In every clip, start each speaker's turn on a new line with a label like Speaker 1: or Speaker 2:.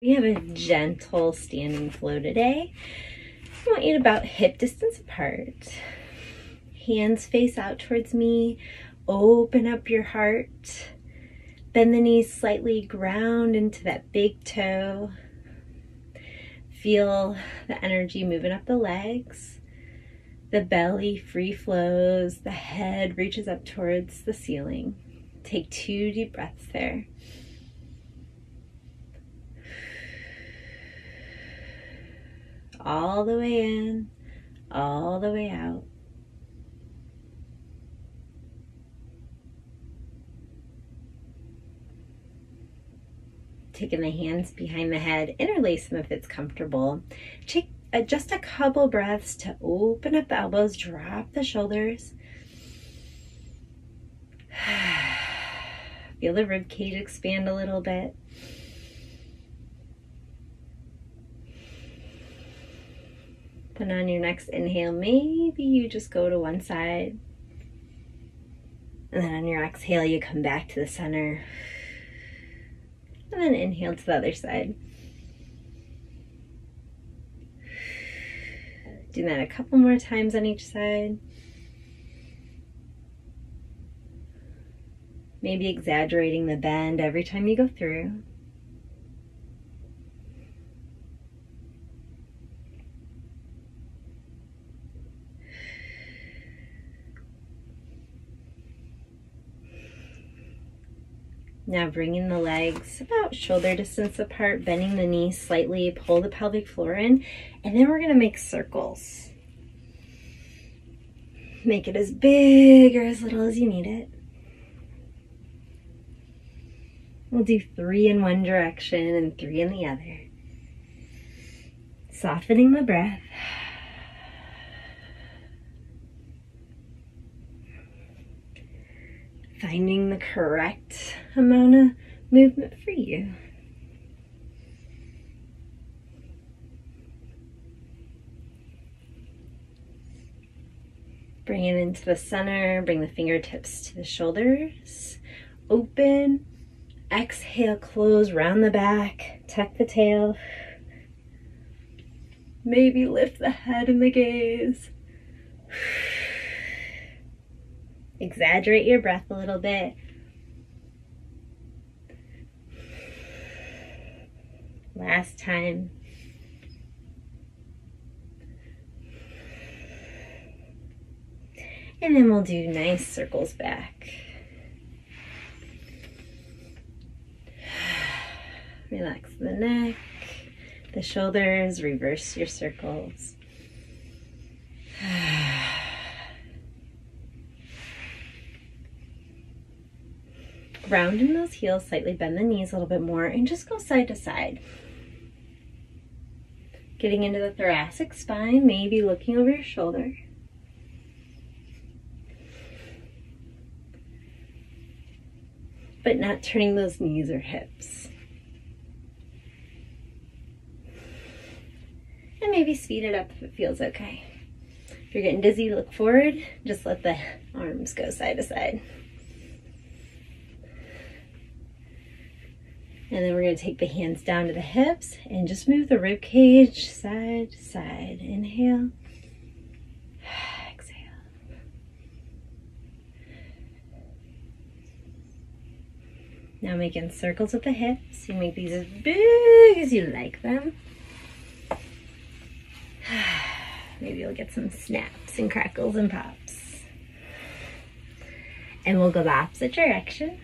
Speaker 1: We have a gentle standing flow today. I want you to about hip distance apart. Hands face out towards me. Open up your heart. Bend the knees slightly, ground into that big toe. Feel the energy moving up the legs. The belly free flows. The head reaches up towards the ceiling. Take 2 deep breaths there. All the way in, all the way out. Taking the hands behind the head, interlace them if it's comfortable. Take just a couple breaths to open up the elbows, drop the shoulders. Feel the rib cage expand a little bit. Then on your next inhale, maybe you just go to one side. And then on your exhale, you come back to the center. And then inhale to the other side. Do that a couple more times on each side. Maybe exaggerating the bend every time you go through. Now bringing the legs about shoulder distance apart, bending the knees slightly, pull the pelvic floor in, and then we're gonna make circles. Make it as big or as little as you need it. We'll do 3 in one direction and 3 in the other. Softening the breath. Finding the correct amount of movement for you. Bring it into the center, bring the fingertips to the shoulders. Open, exhale, close, round the back, tuck the tail. Maybe lift the head and the gaze. Exaggerate your breath a little bit. Last time. And then we'll do nice circles back. Relax the neck, the shoulders, reverse your circles. Round in those heels, slightly bend the knees a little bit more, and just go side to side. Getting into the thoracic spine, maybe looking over your shoulder. But not turning those knees or hips. And maybe speed it up if it feels okay. If you're getting dizzy, look forward. Just let the arms go side to side. And then we're going to take the hands down to the hips and just move the rib cage side to side. Inhale. Exhale. Now making circles with the hips. You make these as big as you like them. Maybe you'll get some snaps and crackles and pops. And we'll go the opposite direction.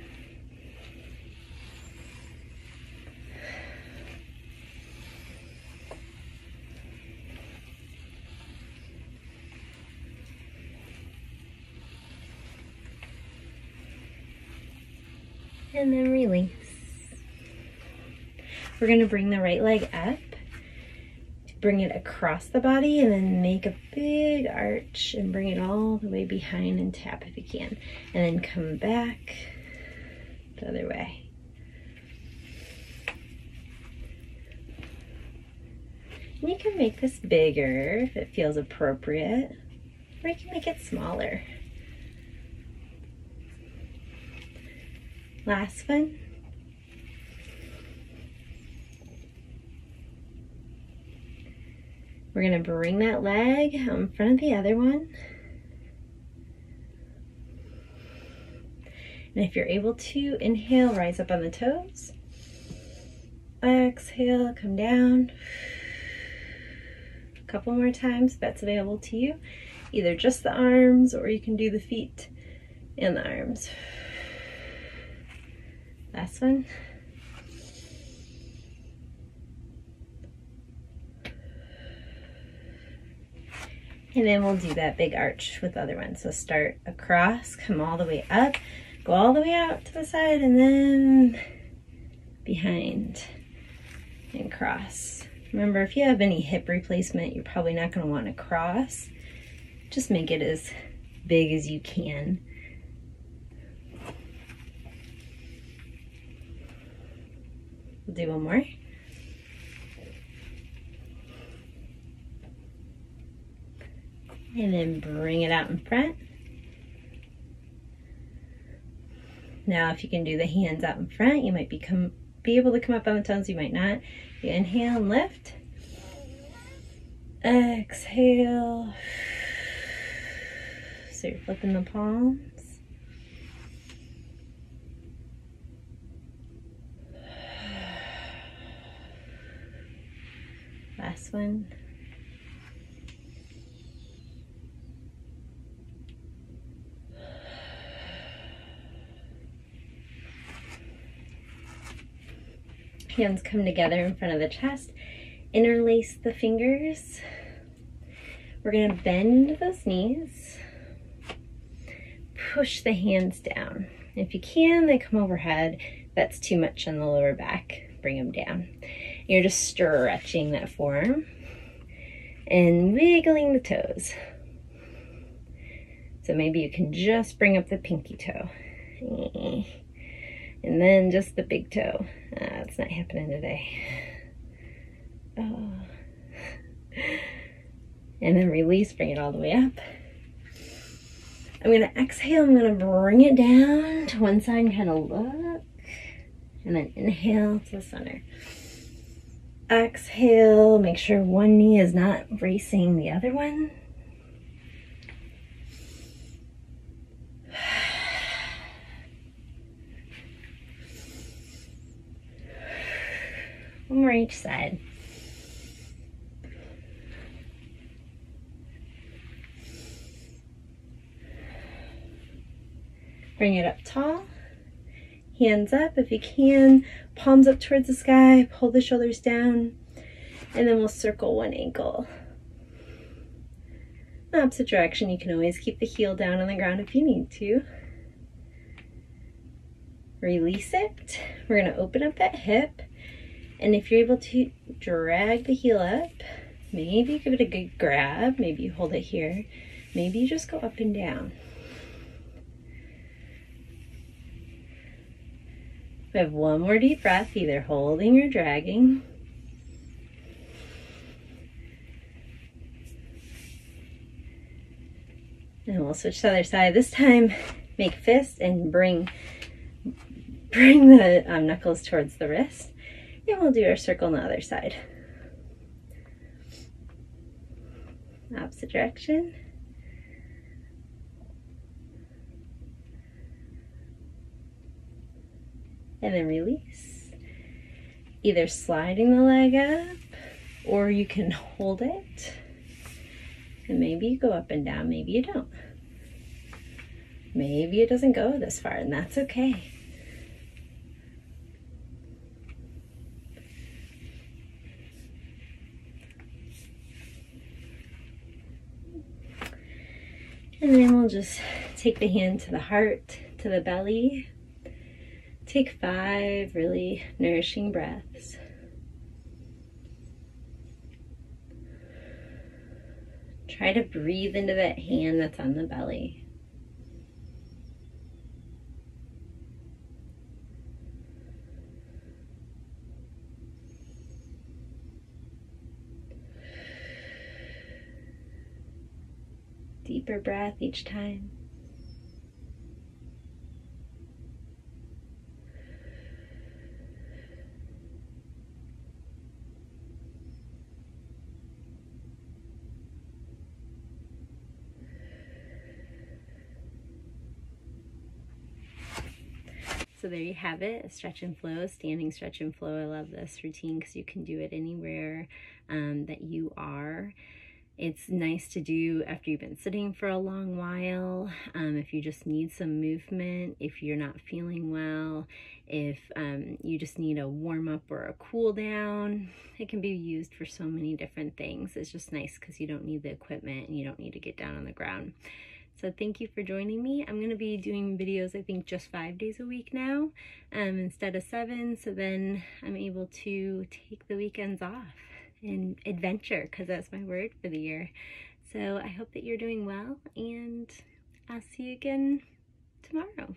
Speaker 1: And then release. We're going to bring the right leg up, bring it across the body, and then make a big arch and bring it all the way behind and tap if you can. And then come back the other way. And you can make this bigger if it feels appropriate, or you can make it smaller. Last one. We're gonna bring that leg out in front of the other one. And if you're able to, inhale, rise up on the toes. Exhale, come down. A couple more times if that's available to you. Either just the arms, or you can do the feet and the arms. Last one. And then we'll do that big arch with the other one. So start across, come all the way up, go all the way out to the side, and then behind and cross. Remember, if you have any hip replacement, you're probably not going to want to cross. Just make it as big as you can. We'll do one more. And then bring it out in front. Now, if you can do the hands out in front, you might be able to come up on the toes, you might not. You inhale and lift. Exhale. So you're flipping the palms. Last one. Hands come together in front of the chest. Interlace the fingers. We're going to bend into those knees. Push the hands down. If you can, they come overhead. If that's too much on the lower back, bring them down. You're just stretching that forearm and wiggling the toes. So maybe you can just bring up the pinky toe. And then just the big toe. It's not happening today. Oh. And then release, bring it all the way up. I'm gonna exhale, I'm gonna bring it down to one side and kind of look. And then inhale to the center. Exhale, make sure one knee is not racing the other one. One more each side. Bring it up tall. Hands up if you can. Palms up towards the sky. Pull the shoulders down. And then we'll circle one ankle. Opposite direction, you can always keep the heel down on the ground if you need to. Release it. We're going to open up that hip. And if you're able to drag the heel up, maybe give it a good grab. Maybe you hold it here. Maybe you just go up and down. We have one more deep breath, either holding or dragging. And we'll switch to the other side. This time, make fist and bring the knuckles towards the wrist. And we'll do our circle on the other side. Opposite direction. And then release. Either sliding the leg up, or you can hold it. And maybe you go up and down, maybe you don't. Maybe it doesn't go this far, and that's okay. And then we'll just take the hand to the heart, to the belly. Take 5 really nourishing breaths. Try to breathe into that hand that's on the belly. Deeper breath each time. So there you have it, a stretch and flow, standing stretch and flow. I love this routine because you can do it anywhere that you are. It's nice to do after you've been sitting for a long while, if you just need some movement, if you're not feeling well, if you just need a warm up or a cool down. It can be used for so many different things. It's just nice because you don't need the equipment and you don't need to get down on the ground. So thank you for joining me. I'm going to be doing videos, I think, just 5 days a week now instead of 7. So then I'm able to take the weekends off and adventure, because that's my word for the year. So I hope that you're doing well, and I'll see you again tomorrow.